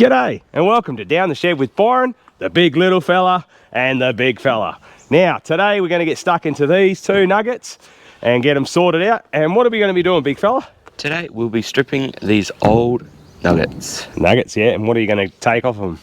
G'day and welcome to Down the Shed with Byron, the big little fella and the big fella. Now today we're going to get stuck into these two nuggets and get them sorted out. And what are we going to be doing, big fella? Today we'll be stripping these old nuggets. Nuggets, yeah. And what are you going to take off them?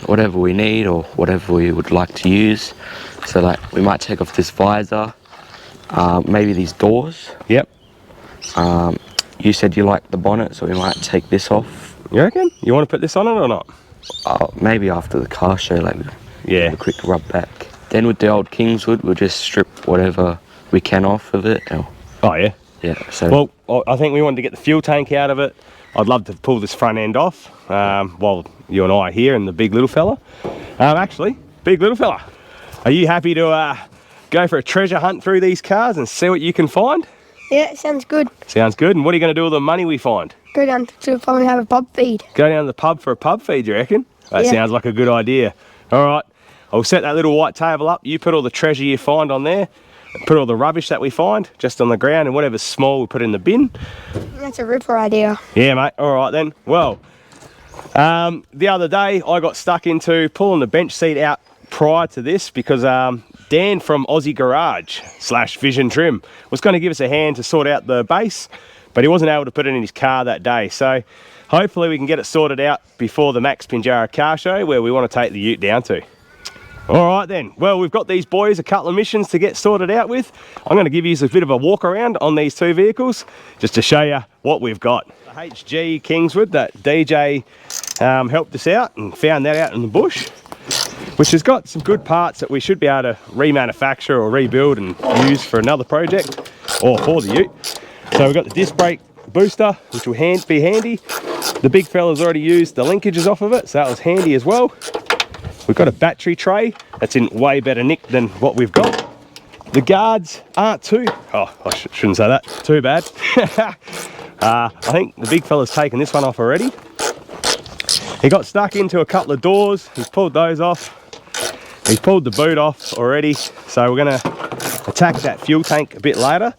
Whatever we need or whatever we would like to use. So like we might take off this visor, maybe these doors. Yep. You said you like the bonnet, so we might take this off. You reckon? You want to put this on it or not? Maybe after the car show, like yeah, a quick rub back. Then with the old Kingswood, we'll just strip whatever we can off of it. Oh yeah? Yeah. So well, I think we wanted to get the fuel tank out of it. I'd love to pull this front end off while you and I are here and the big little fella. Actually, big little fella, are you happy to go for a treasure hunt through these cars and see what you can find? Yeah, sounds good. Sounds good. And what are you going to do with the money we find? Go down to the pub and have a pub feed. Go down to the pub for a pub feed, you reckon? That sounds like a good idea. All right, I'll set that little white table up. You put all the treasure you find on there. Put all the rubbish that we find just on the ground, and whatever's small we'll put in the bin. That's a ripper idea. Yeah, mate. All right then. Well, the other day I got stuck into pulling the bench seat out prior to this because Dan from Aussie Garage / Vision Trim was going to give us a hand to sort out the base, but he wasn't able to put it in his car that day. So hopefully we can get it sorted out before the Max Pinjarra car show, where we want to take the ute down to. All right then, well, we've got these boys a couple of missions to get sorted out with. I'm going to give you a bit of a walk around on these two vehicles just to show you what we've got. The HG Kingswood that DJ helped us out and found that out in the bush, which has got some good parts that we should be able to remanufacture or rebuild and use for another project or for the ute. So we've got the disc brake booster, which will be handy. The big fella's already used the linkages off of it, so that was handy as well. We've got a battery tray that's in way better nick than what we've got. The guards aren't too, I shouldn't say that, too bad. I think the big fella's taken this one off already. He got stuck into a couple of doors. He's pulled those off. He's pulled the boot off already. So we're gonna attack that fuel tank a bit later.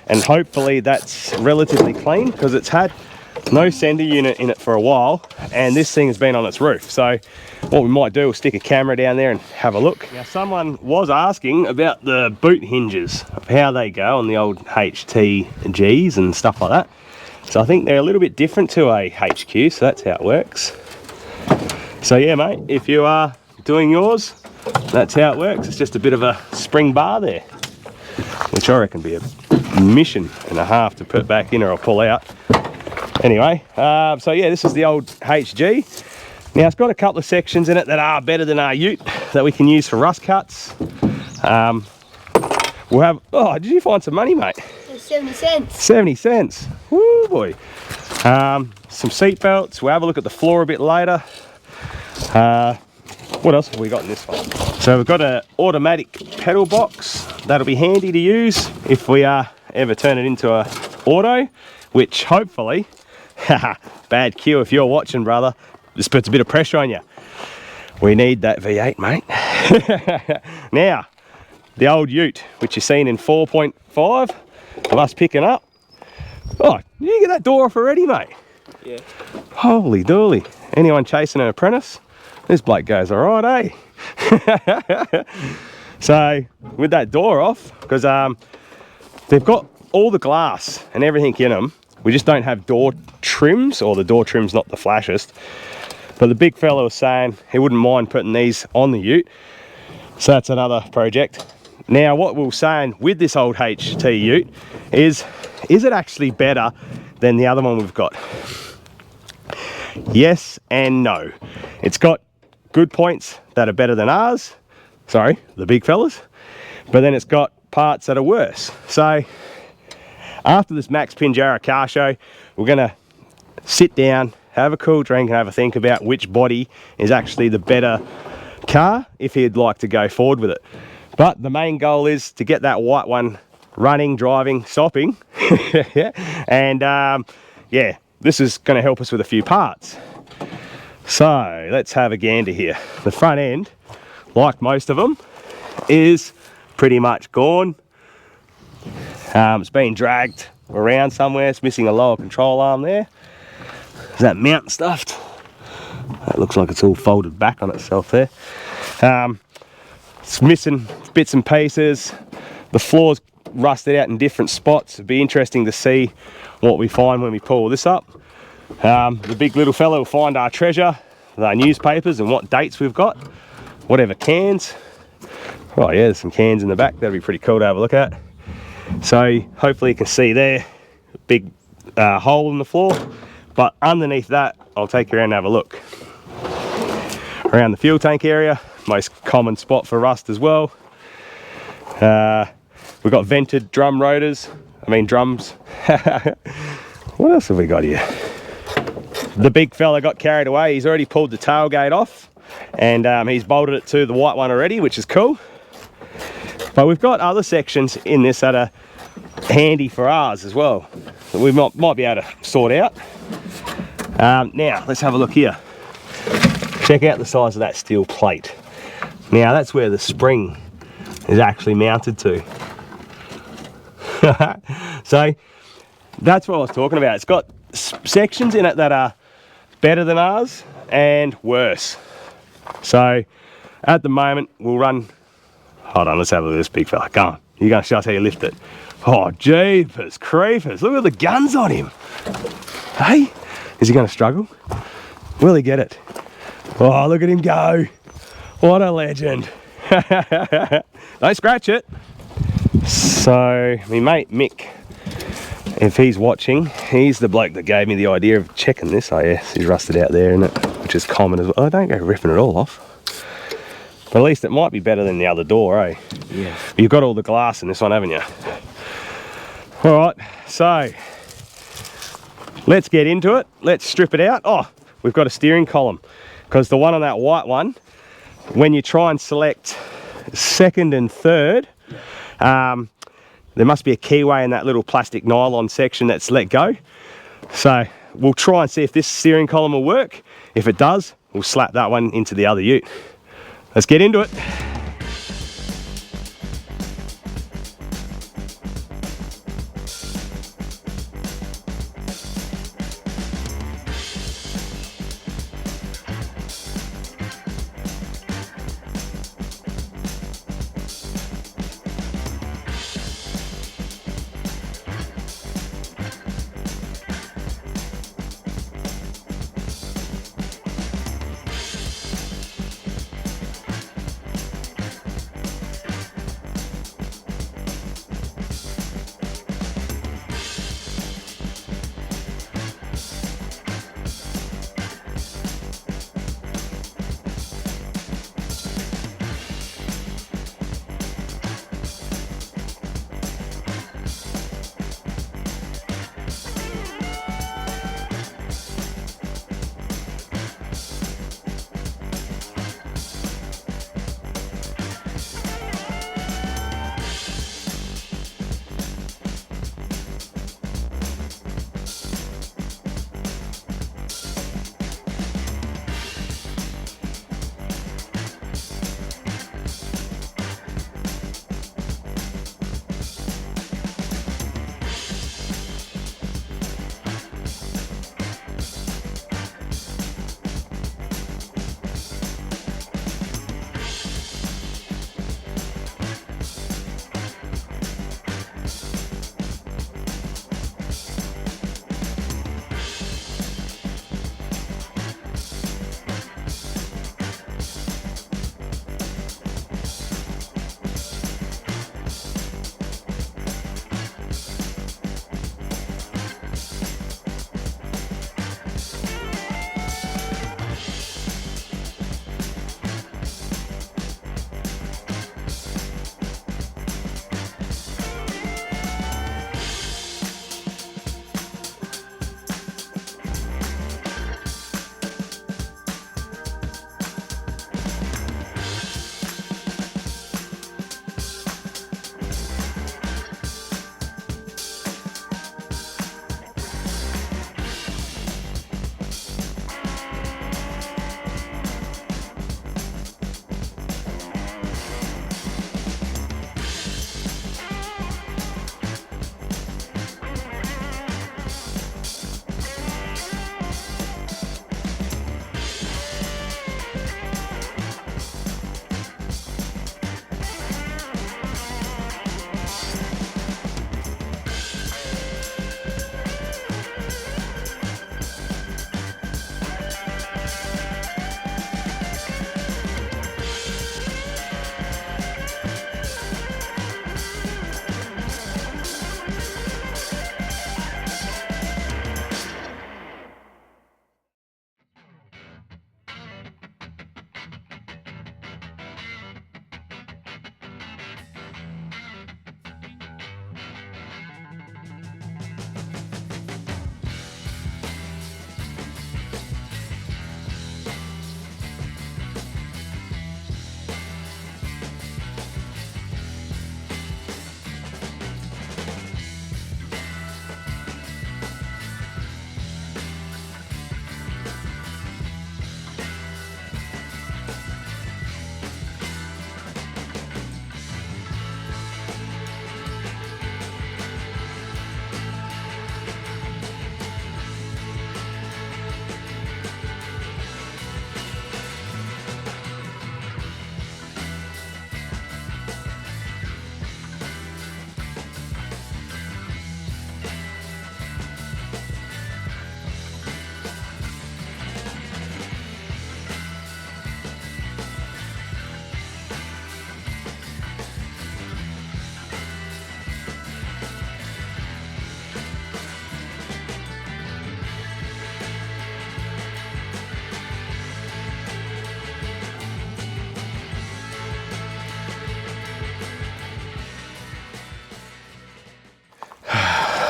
And hopefully that's relatively clean because it's had no sender unit in it for a while. And this thing has been on its roof. So what we might do is stick a camera down there and have a look. Now someone was asking about the boot hinges, of how they go on the old HTGs and stuff like that. So I think they're a little bit different to a HQ, so that's how it works. So yeah, mate, if you are doing yours, that's how it works. It's just a bit of a spring bar there, which I reckon be a mission and a half to put back in or pull out. Anyway, so yeah, this is the old HG. Now it's got a couple of sections in it that are better than our ute that we can use for rust cuts. We'll have, oh, did you find some money, mate? 70 cents. 70 cents, woo boy. Some seat belts. We'll have a look at the floor a bit later. What else have we got in this one? So we've got an automatic pedal box. That'll be handy to use if we ever turn it into a auto, which hopefully, bad cue if you're watching, brother, this puts a bit of pressure on you. We need that V8, mate. Now, the old ute, which you've seen in 4.5 of us picking up. Oh, did you get that door off already, mate? yeah. Holy dooly. Anyone chasing an apprentice? This bloke goes all right, eh? So, with that door off, because they've got all the glass and everything in them, we just don't have door trims, or the door trim's not the flashest. But the big fella was saying he wouldn't mind putting these on the ute. So that's another project. Now what we were saying with this old HT ute is it actually better than the other one we've got? Yes and no. It's got good points that are better than ours. Sorry, the big fellas. But then it's got parts that are worse. So after this Max Pinjarra car show, we're gonna sit down, have a cool drink and have a think about which body is actually the better car if he'd like to go forward with it. But the main goal is to get that white one running, driving, stopping. And yeah, this is going to help us with a few parts. So let's have a gander here. The front end, like most of them, is pretty much gone. It's been dragged around somewhere. It's missing a lower control arm there. Is that mount stuffed? That looks like it's all folded back on itself there. It's missing bits and pieces. The floor's rusted out in different spots. It'd be interesting to see what we find when we pull this up. The big little fella will find our treasure, our newspapers and what dates we've got, whatever cans. Oh yeah, there's some cans in the back. That'd be pretty cool to have a look at. So hopefully you can see there, a big hole in the floor. But underneath that, I'll take you around and have a look. Around the fuel tank area, most common spot for rust as well. We've got vented drums. What else have we got here? The big fella got carried away. He's already pulled the tailgate off, and he's bolted it to the white one already, which is cool. But we've got other sections in this that are handy for ours as well, that we might be able to sort out. Now, let's have a look here. Check out the size of that steel plate. Now, that's where the spring is actually mounted to. So, that's what I was talking about. It's got sections in it that are better than ours and worse. So, at the moment, we'll run... Hold on, let's have a look at this big fella. Go on. You're going to show us how you lift it. Oh, jeepers creepers. Look at the guns on him. Hey, is he going to struggle? Will he get it? Oh, look at him go. What a legend. Don't scratch it. So, my mate Mick, if he's watching, he's the bloke that gave me the idea of checking this. Oh, yes, he's rusted out there, isn't it? Which is common as well. Oh, don't go ripping it all off. But at least it might be better than the other door, eh? Yeah. You've got all the glass in this one, haven't you? All right, so let's get into it. Let's strip it out. Oh, we've got a steering column, because the one on that white one, when you try and select second and third, there must be a keyway in that little plastic nylon section that's let go. So we'll try and see if this steering column will work. If it does, we'll slap that one into the other ute. Let's get into it.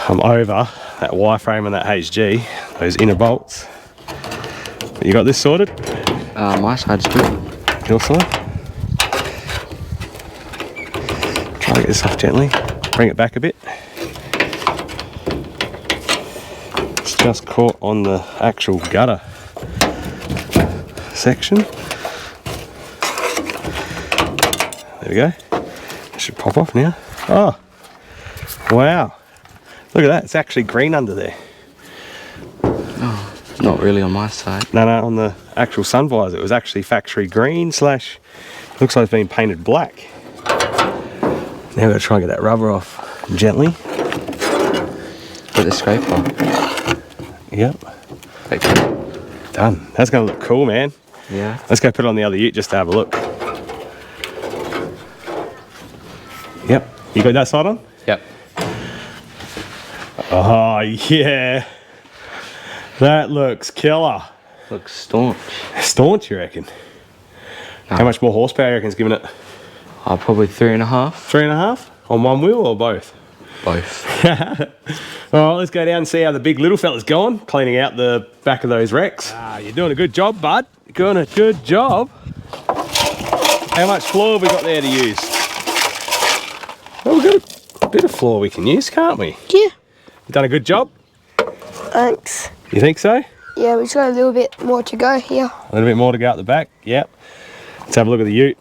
I'm over that wireframe and that HG, those inner bolts. You got this sorted? My side's good. Your side? Try to get this off gently. Bring it back a bit. It's just caught on the actual gutter section. There we go. It should pop off now. Oh, wow. Look at that. It's actually green under there. Oh, not really on my side. No, on the actual sun visor. It was actually factory green slash, looks like it's been painted black. Now we've got to try and get that rubber off gently. With the scraper. Yep. Okay. Done. That's going to look cool, man. Yeah. Let's go put it on the other ute just to have a look. Yep. You got that side on? Yep. Oh, yeah. That looks killer. Looks staunch. Staunch, you reckon? No. How much more horsepower you reckon's giving it? Probably 3.5. 3.5? On one wheel or both? Both. Alright, let's go down and see how the big little fella's going, cleaning out the back of those wrecks. You're doing a good job, bud. You're doing a good job. How much floor have we got there to use? Well, we've got a bit of floor we can use, can't we? Yeah. You done a good job? Thanks. You think so? Yeah, we just got a little bit more to go here. A little bit more to go out the back? Yep. Let's have a look at the ute.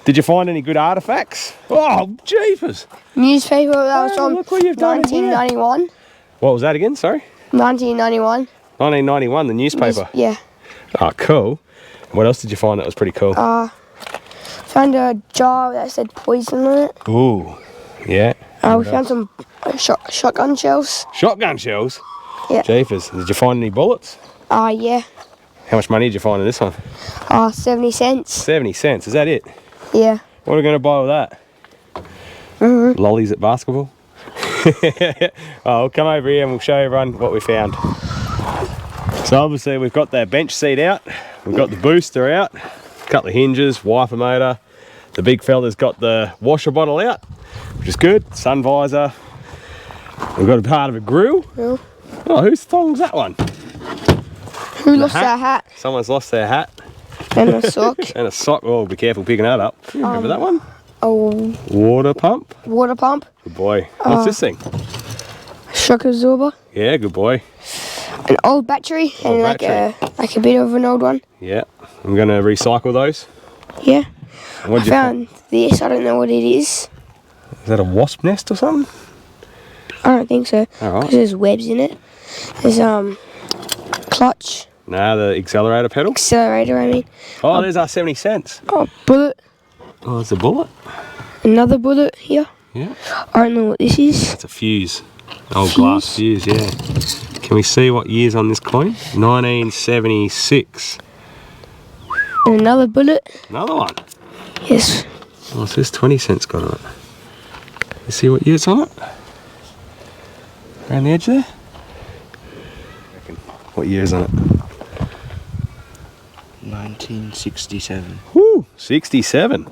Did you find any good artefacts? Oh, jeepers. Newspaper that was from look what you've done in here. 1991. What was that again? Sorry? 1991. 1991, the newspaper. Yeah. Oh, cool. What else did you find that was pretty cool? Found a jar that said poison on it. Ooh, yeah. We found some shotgun shells. Shotgun shells? Yeah. Jeepers. Did you find any bullets? Yeah. How much money did you find in this one? 70 cents. 70 cents. Is that it? Yeah. What are we going to buy with that? Lollies at basketball? Oh, we'll come over here and we'll show everyone what we found. So obviously we've got that bench seat out. We've got the booster out. A couple of hinges, wiper motor. The big fella's got the washer bottle out, which is good. Sun visor. We've got a part of a grill. Yeah. Oh, whose thong's that one? Who lost their hat? Someone's lost their hat. And a sock. And a sock. Oh, be careful picking that up. You remember that one? A Water pump. water pump. Good boy. What's this thing? Shock absorber. Yeah, good boy. An old battery. Old and battery. like a bit of an old one. Yeah. I'm going to recycle those. Yeah. And what'd I you found this. I don't know what it is. Is that a wasp nest or something? I don't think so. All right. Because there's webs in it. There's clutch. Nah, the accelerator pedal. Accelerator, I mean. Oh, there's our 70 cents. Oh, bullet. Oh, it's a bullet. Another bullet here. Yeah. I don't know what this is. That's a fuse. Old glass fuse, yeah. Can we see what year's on this coin? 1976. And another bullet. Another one. Yes. Oh, it says 20 cents got on it. You see what year it's on it? Around the edge there? What year is on it? 1967. Woo! 67.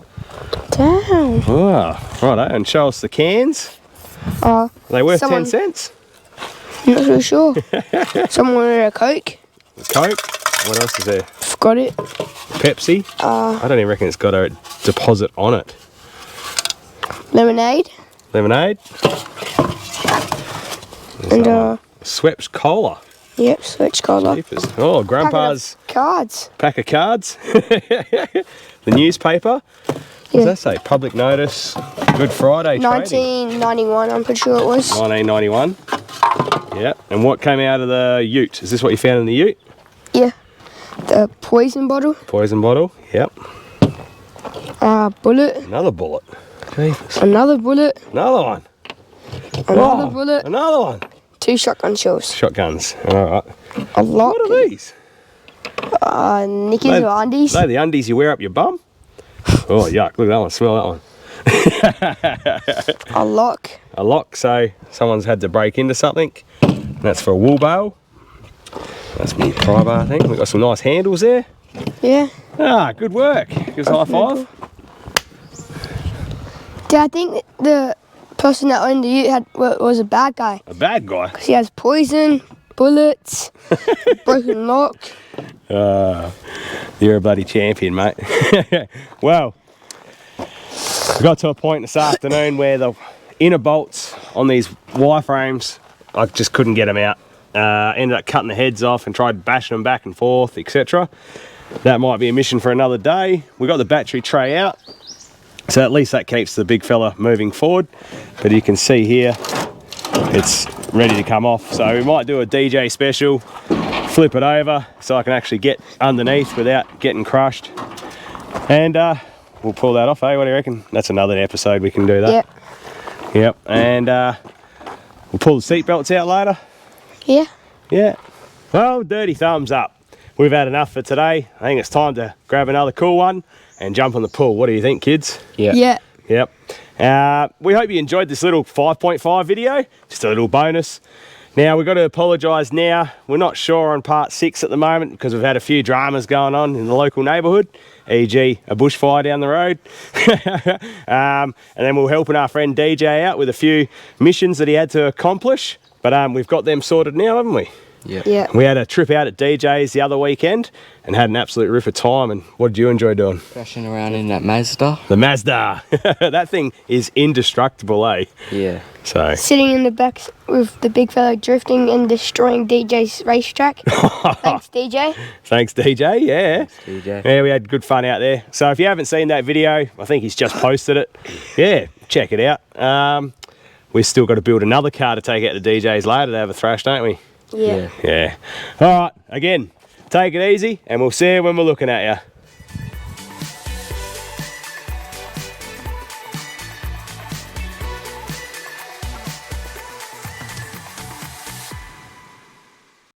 Damn. Oh, righto. And show us the cans. Are they worth 10 cents? I'm not so sure. Someone wanted a Coke. Coke. What else is there? Forgot it. Pepsi. I don't even reckon it's got a deposit on it. Lemonade. Lemonade. And Schweppes Cola. yep, Switch Cola. Jeepers. Oh, Grandpa's Cards. pack of cards. The newspaper. What does that say? Public notice. Good Friday trading. 1991, I'm pretty sure it was. 1991. Yeah. And what came out of the ute? Is this what you found in the ute? Yeah. The poison bottle. Poison bottle. Yep. Bullet. Another bullet. Jeepers. Another bullet. Another one. Another bullet. Another one. 2 shotgun shells. Shotguns. All right. A lock. What are these? Knickies or undies. They're the undies you wear up your bum. Oh, yuck. Look at that one. Smell that one. A lock. A lock, so someone's had to break into something. And that's for a wool bale. That's me pry bar, I think. We've got some nice handles there. Yeah. Good work. Give us a high five. Dad, I think the person that owned the ute was a bad guy. A bad guy? Because he has poison, bullets, broken lock. You're a bloody champion, mate. Well, we got to a point this afternoon where the inner bolts on these wireframes, I just couldn't get them out. Ended up cutting the heads off and tried bashing them back and forth, etc. That might be a mission for another day. We got the battery tray out, so at least that keeps the big fella moving forward. But you can see here, it's ready to come off. So we might do a DJ special, flip it over so I can actually get underneath without getting crushed. And we'll pull that off, eh? What do you reckon? That's another episode we can do that. Yep. Yep, and we'll pull the seat belts out later. Yeah. Yeah. Well, dirty thumbs up. We've had enough for today. I think it's time to grab another cool one and jump on the pool. What do you think, kids? Yeah. Yep. We hope you enjoyed this little 5.5 video. Just a little bonus. Now, we've got to apologise now. We're not sure on part 6 at the moment because we've had a few dramas going on in the local neighbourhood, e.g. a bushfire down the road. And then we're helping our friend DJ out with a few missions that he had to accomplish. But we've got them sorted now, haven't we? Yeah. We had a trip out at DJ's the other weekend and had an absolute rip of time. And what did you enjoy doing? Crashing around in that Mazda. The Mazda. That thing is indestructible, eh? Yeah. So Sitting in the back with the big fella drifting and destroying DJ's racetrack. Thanks, DJ. thanks, DJ. Yeah. Thanks, DJ. Yeah, we had good fun out there. So if you haven't seen that video, I think he's just posted it. Yeah, check it out. We've still got to build another car to take out the DJ's later to have a thrash, don't we? Yeah. Yeah. All right, again, take it easy and we'll see you when we're looking at you.